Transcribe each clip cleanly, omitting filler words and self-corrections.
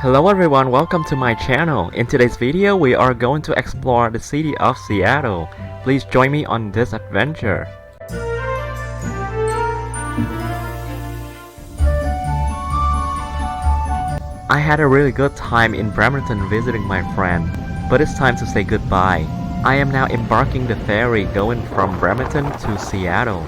Hello everyone, welcome to my channel. In today's video, we are going to explore the city of Seattle. Please join me on this adventure. I had a really good time in Bremerton visiting my friend, but it's time to say goodbye. I am now embarking the ferry going from Bremerton to Seattle.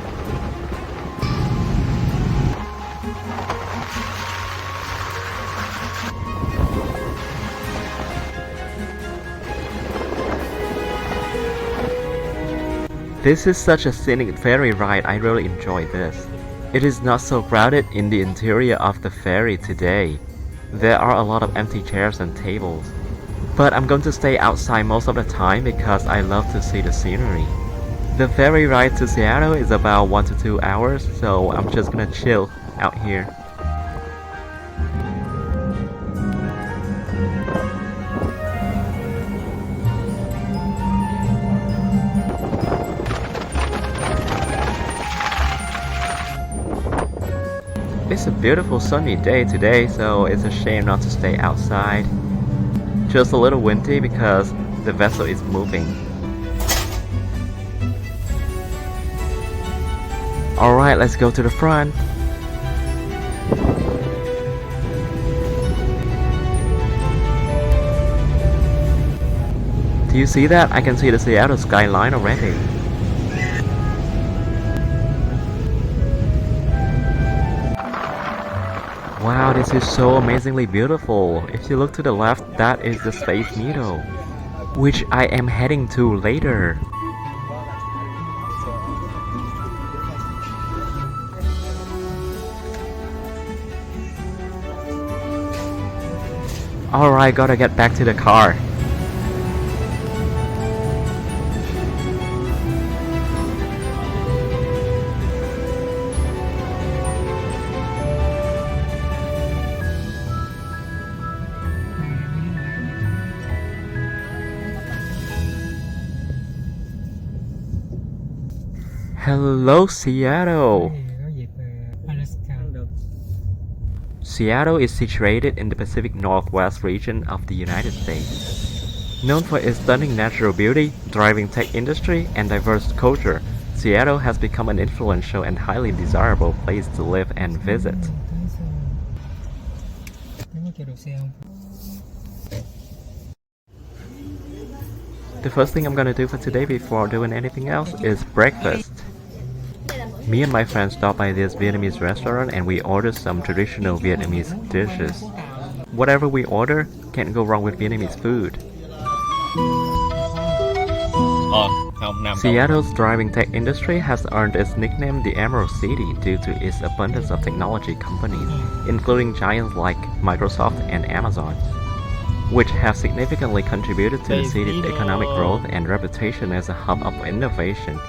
This is such a scenic ferry ride, I really enjoy this. It is not so crowded in the interior of the ferry today. There are a lot of empty chairs and tables. But I'm going to stay outside most of the time because I love to see the scenery. The ferry ride to Seattle is about 1 to 2 hours, so I'm just gonna chill out here. It's a beautiful sunny day today, so it's a shame not to stay outside. Just a little windy because the vessel is moving. Alright, let's go to the front. Do you see that? I can see the Seattle skyline already. Wow, this is so amazingly beautiful. If you look to the left, that is the Space Needle, which I am heading to later. Alright, gotta get back to the car. Hello, Seattle! Seattle is situated in the Pacific Northwest region of the United States. Known for its stunning natural beauty, thriving tech industry, and diverse culture, Seattle has become an influential and highly desirable place to live and visit. The first thing I'm gonna do for today before doing anything else is breakfast. Me and my friends stopped by this Vietnamese restaurant and we ordered some traditional Vietnamese dishes. Whatever we order, can't go wrong with Vietnamese food. Seattle's thriving tech industry has earned its nickname the Emerald City due to its abundance of technology companies, including giants like Microsoft and Amazon, which have significantly contributed to the city's economic growth and reputation as a hub of innovation.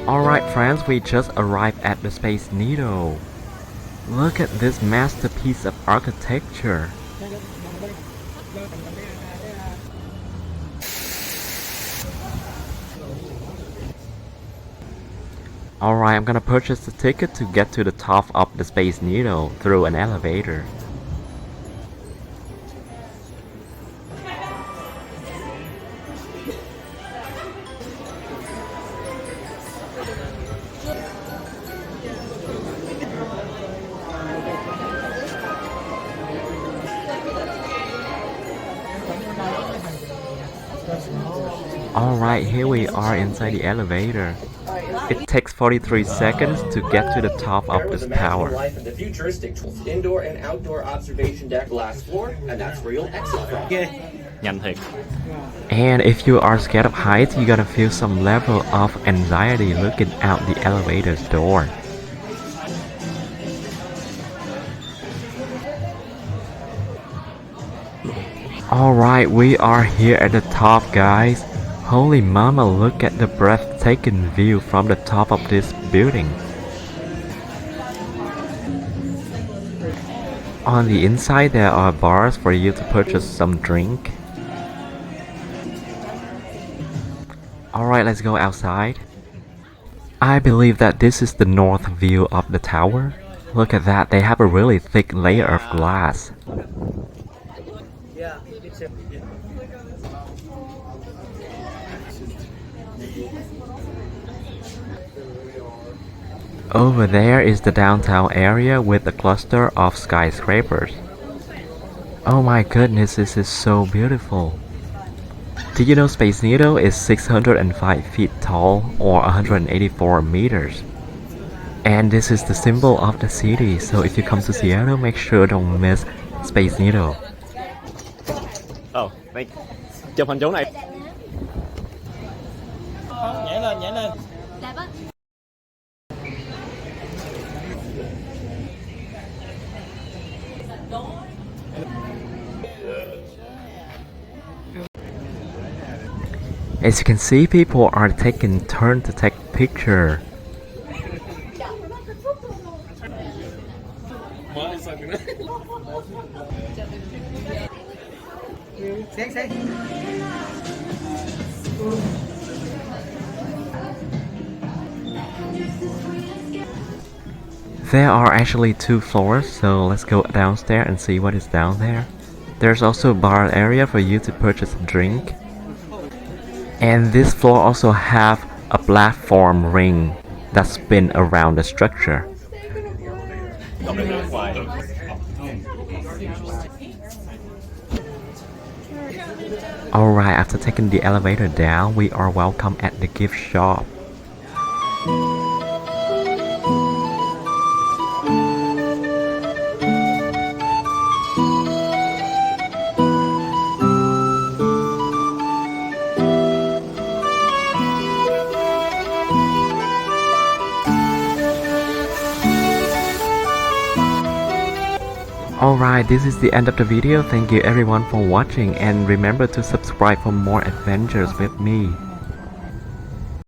Alright friends, we just arrived at the Space Needle. Look at this masterpiece of architecture. Alright, I'm gonna purchase the ticket to get to the top of the Space Needle through an elevator. Alright, here we are inside the elevator. It takes 43 seconds to get to the top of this tower. The futuristic indoor and outdoor observation deck, last floor, and that's where you'll exit from. And if you are scared of heights, you're gonna feel some level of anxiety looking out the elevator's door. Alright, we are here at the top, guys. Holy mama, look at the breathtaking view from the top of this building. On the inside there are bars for you to purchase some drink. Alright, let's go outside. I believe that this is the north view of the tower. Look at that, they have a really thick layer of glass. Over there is the downtown area with a cluster of skyscrapers. Oh my goodness, this is so beautiful. Did you know Space Needle is 605 feet tall or 184 meters? And this is the symbol of the city, so if you come to Seattle, make sure don't miss Space Needle. Ồ, đây, chụp hình chỗ này. Nhảy lên, nhảy lên. As you can see, people are taking turn to take picture. There are actually 2 floors, so let's go downstairs and see what is down there. There's also a bar area for you to purchase a drink. And this floor also have a platform ring that spin around the structure. Alright, after taking the elevator down, we are welcome at the gift shop. Alright, this is the end of the video. Thank you everyone for watching and remember to subscribe for more adventures with me.